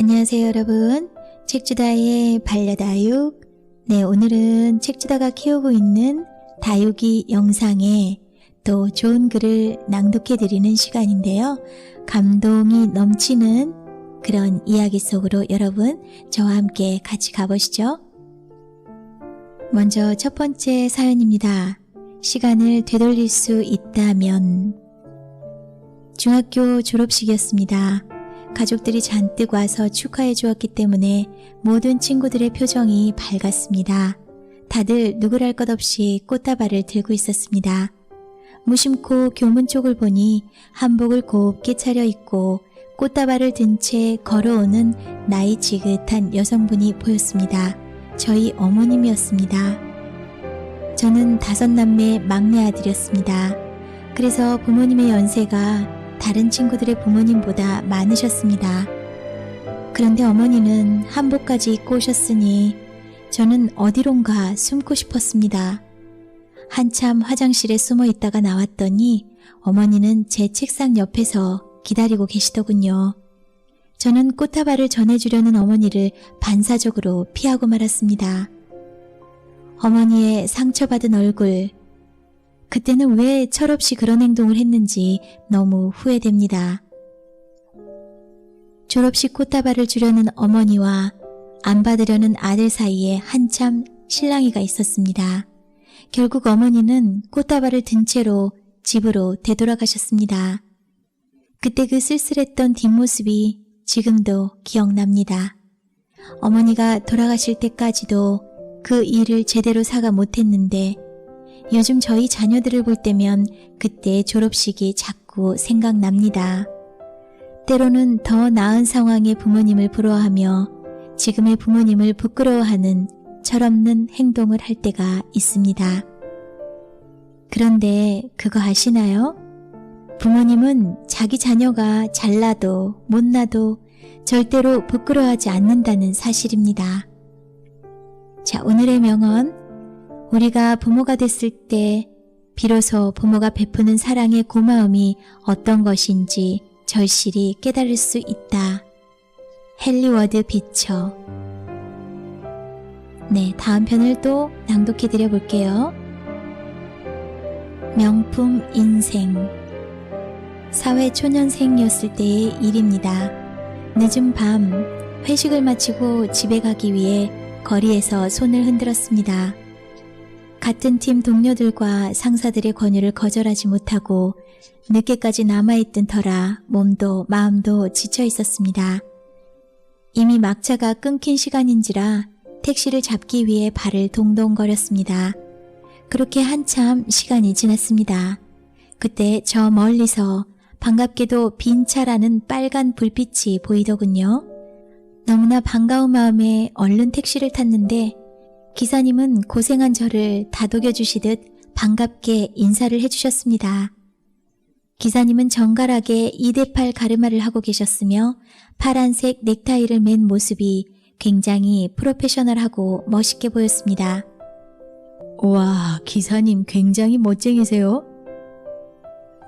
안녕하세요 여러분. 책주다의 반려다육. 오늘은 책주다가 키우고 있는 다육이 영상에 또 좋은 글을 낭독해드리는 시간인데요. 감동이 넘치는 그런 이야기 속으로 여러분 저와 함께 같이 가보시죠. 먼저 첫 번째 사연입니다. 시간을 되돌릴 수 있다면. 중학교 졸업식이었습니다. 가족들이 잔뜩 와서 축하해 주었기 때문에 모든 친구들의 표정이 밝았습니다. 다들 누구랄 것 없이 꽃다발을 들고 있었습니다. 무심코 교문 쪽을 보니 한복을 곱게 차려입고 꽃다발을 든 채 걸어오는 나이 지긋한 여성분이 보였습니다. 저희 어머님이었습니다. 저는 5남매 막내 아들이었습니다. 그래서 부모님의 연세가 다른 친구들의 부모님보다 많으셨습니다. 그런데 어머니는 한복까지 입고 오셨으니 저는 어디론가 숨고 싶었습니다. 한참 화장실에 숨어 있다가 나왔더니 어머니는 제 책상 옆에서 기다리고 계시더군요. 저는 꽃다발을 전해주려는 어머니를 반사적으로 피하고 말았습니다. 어머니의 상처받은 얼굴, 그때는 왜 철없이 그런 행동을 했는지 너무 후회됩니다. 졸업식 꽃다발을 주려는 어머니와 안 받으려는 아들 사이에 한참 실랑이가 있었습니다. 결국 어머니는 꽃다발을 든 채로 집으로 되돌아가셨습니다. 그때 그 쓸쓸했던 뒷모습이 지금도 기억납니다. 어머니가 돌아가실 때까지도 그 일을 제대로 사과 못했는데 요즘 저희 자녀들을 볼 때면 그때 졸업식이 자꾸 생각납니다. 때로는 더 나은 상황의 부모님을 부러워하며 지금의 부모님을 부끄러워하는 철없는 행동을 할 때가 있습니다. 그런데 그거 아시나요? 부모님은 자기 자녀가 잘나도 못나도 절대로 부끄러워하지 않는다는 사실입니다. 자, 오늘의 명언. 우리가 부모가 됐을 때 비로소 부모가 베푸는 사랑의 고마움이 어떤 것인지 절실히 깨달을 수 있다. 헨리 비처. 다음 편을 또 낭독해드려 볼게요. 명품 인생. 사회초년생이었을 때의 일입니다. 늦은 밤 회식을 마치고 집에 가기 위해 거리에서 손을 흔들었습니다. 같은 팀 동료들과 상사들의 권유를 거절하지 못하고 늦게까지 남아있던 터라 몸도 마음도 지쳐 있었습니다. 이미 막차가 끊긴 시간인지라 택시를 잡기 위해 발을 동동거렸습니다. 그렇게 한참 시간이 지났습니다. 그때 저 멀리서 반갑게도 빈 차라는 빨간 불빛이 보이더군요. 너무나 반가운 마음에 얼른 택시를 탔는데 기사님은 고생한 저를 다독여주시듯 반갑게 인사를 해주셨습니다. 기사님은 정갈하게 2대8 가르마를 하고 계셨으며 파란색 넥타이를 맨 모습이 굉장히 프로페셔널하고 멋있게 보였습니다. 와, 기사님 굉장히 멋쟁이세요?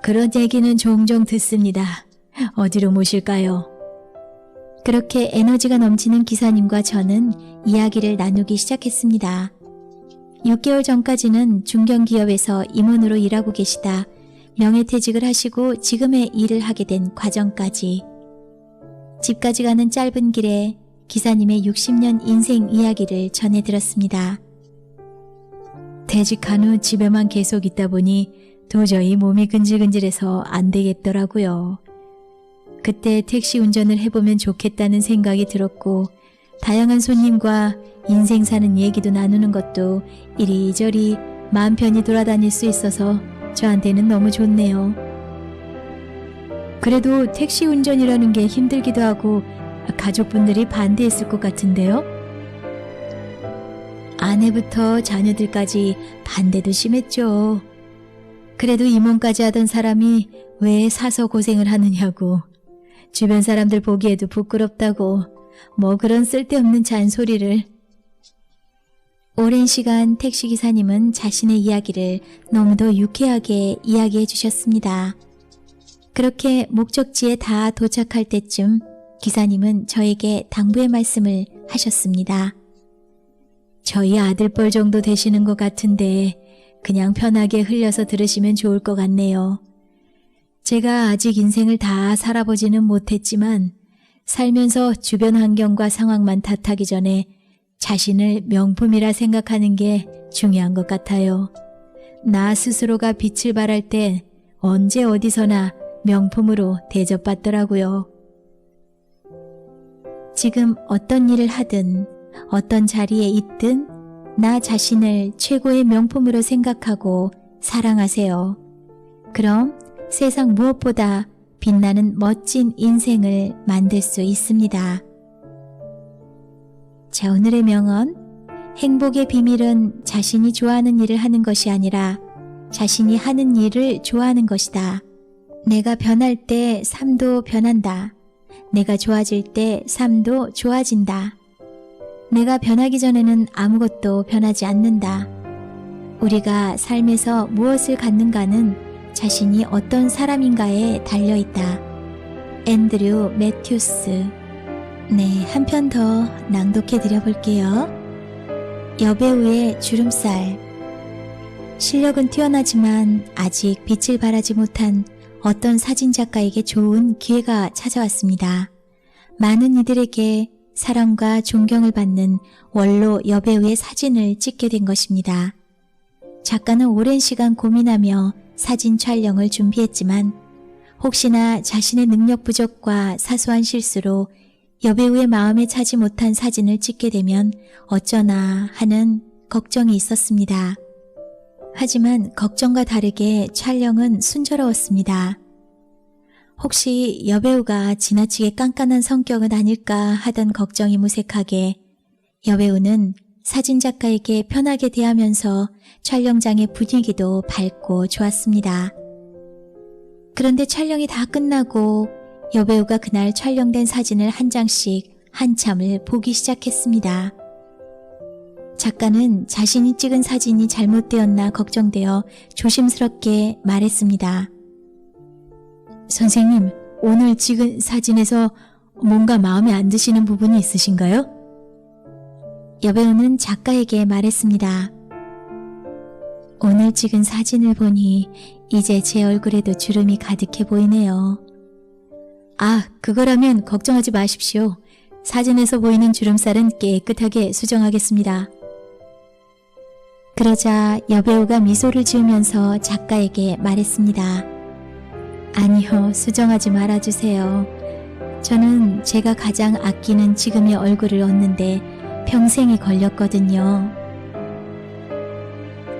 그런 얘기는 종종 듣습니다. 어디로 모실까요? 그렇게 에너지가 넘치는 기사님과 저는 이야기를 나누기 시작했습니다. 6개월 전까지는 중견기업에서 임원으로 일하고 계시다 명예퇴직을 하시고 지금의 일을 하게 된 과정까지. 집까지 가는 짧은 길에 기사님의 60년 인생 이야기를 전해들었습니다. 퇴직한 후 집에만 계속 있다 보니 도저히 몸이 근질근질해서 안 되겠더라고요. 그때 택시 운전을 해보면 좋겠다는 생각이 들었고 다양한 손님과 인생 사는 얘기도 나누는 것도 이리저리 마음 편히 돌아다닐 수 있어서 저한테는 너무 좋네요. 그래도 택시 운전이라는 게 힘들기도 하고 가족분들이 반대했을 것 같은데요? 아내부터 자녀들까지 반대도 심했죠. 그래도 임원까지 하던 사람이 왜 사서 고생을 하느냐고, 주변 사람들 보기에도 부끄럽다고 뭐 그런 쓸데없는 잔소리를. 오랜 시간 택시기사님은 자신의 이야기를 너무도 유쾌하게 이야기해 주셨습니다. 그렇게 목적지에 다 도착할 때쯤 기사님은 저에게 당부의 말씀을 하셨습니다. 저희 아들뻘 정도 되시는 것 같은데 그냥 편하게 흘려서 들으시면 좋을 것 같네요. 제가 아직 인생을 다 살아보지는 못했지만 살면서 주변 환경과 상황만 탓하기 전에 자신을 명품이라 생각하는 게 중요한 것 같아요. 나 스스로가 빛을 발할 때 언제 어디서나 명품으로 대접받더라고요. 지금 어떤 일을 하든 어떤 자리에 있든 나 자신을 최고의 명품으로 생각하고 사랑하세요. 그럼 세상 무엇보다 빛나는 멋진 인생을 만들 수 있습니다. 자, 오늘의 명언. 행복의 비밀은 자신이 좋아하는 일을 하는 것이 아니라 자신이 하는 일을 좋아하는 것이다. 내가 변할 때 삶도 변한다. 내가 좋아질 때 삶도 좋아진다. 내가 변하기 전에는 아무것도 변하지 않는다. 우리가 삶에서 무엇을 갖는가는 자신이 어떤 사람인가에 달려있다. 앤드류 매튜스. 네, 한 편 더 낭독해 드려볼게요. 여배우의 주름살. 실력은 뛰어나지만 아직 빛을 발하지 못한 어떤 사진작가에게 좋은 기회가 찾아왔습니다. 많은 이들에게 사랑과 존경을 받는 원로 여배우의 사진을 찍게 된 것입니다. 작가는 오랜 시간 고민하며 사진 촬영을 준비했지만 혹시나 자신의 능력 부족과 사소한 실수로 여배우의 마음에 차지 못한 사진을 찍게 되면 어쩌나 하는 걱정이 있었습니다. 하지만 걱정과 다르게 촬영은 순조로웠습니다. 혹시 여배우가 지나치게 깐깐한 성격은 아닐까 하던 걱정이 무색하게 여배우는 사진작가에게 편하게 대하면서 촬영장의 분위기도 밝고 좋았습니다. 그런데 촬영이 다 끝나고 여배우가 그날 촬영된 사진을 한 장씩 한참을 보기 시작했습니다. 작가는 자신이 찍은 사진이 잘못되었나 걱정되어 조심스럽게 말했습니다. 선생님, 오늘 찍은 사진에서 뭔가 마음에 안 드시는 부분이 있으신가요? 여배우는 작가에게 말했습니다. 오늘 찍은 사진을 보니 이제 제 얼굴에도 주름이 가득해 보이네요. 아, 그거라면 걱정하지 마십시오. 사진에서 보이는 주름살은 깨끗하게 수정하겠습니다. 그러자 여배우가 미소를 지으면서 작가에게 말했습니다. 아니요, 수정하지 말아주세요. 저는 제가 가장 아끼는 지금의 얼굴을 얻는데 평생이 걸렸거든요.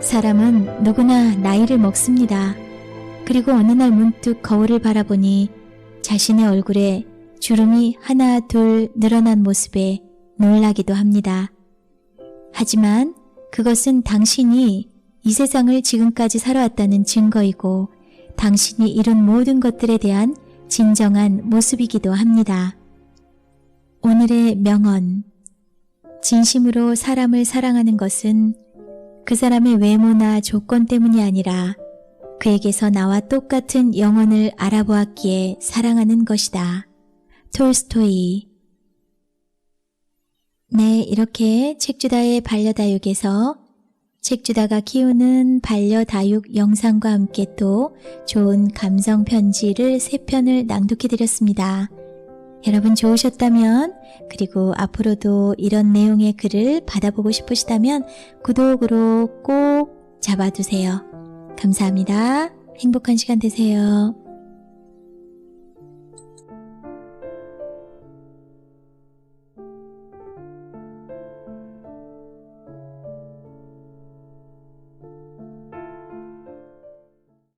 사람은 누구나 나이를 먹습니다. 그리고 어느 날 문득 거울을 바라보니 자신의 얼굴에 주름이 하나 둘 늘어난 모습에 놀라기도 합니다. 하지만 그것은 당신이 이 세상을 지금까지 살아왔다는 증거이고 당신이 이룬 모든 것들에 대한 진정한 모습이기도 합니다. 오늘의 명언. 진심으로 사람을 사랑하는 것은 그 사람의 외모나 조건 때문이 아니라 그에게서 나와 똑같은 영혼을 알아보았기에 사랑하는 것이다. 톨스토이. 네, 이렇게 책주다의 반려다육에서 책주다가 키우는 반려다육 영상과 함께 또 좋은 감성 편지를 3편을 낭독해드렸습니다. 여러분 좋으셨다면, 그리고 앞으로도 이런 내용의 글을 받아보고 싶으시다면 구독으로 꼭 잡아두세요. 감사합니다. 행복한 시간 되세요.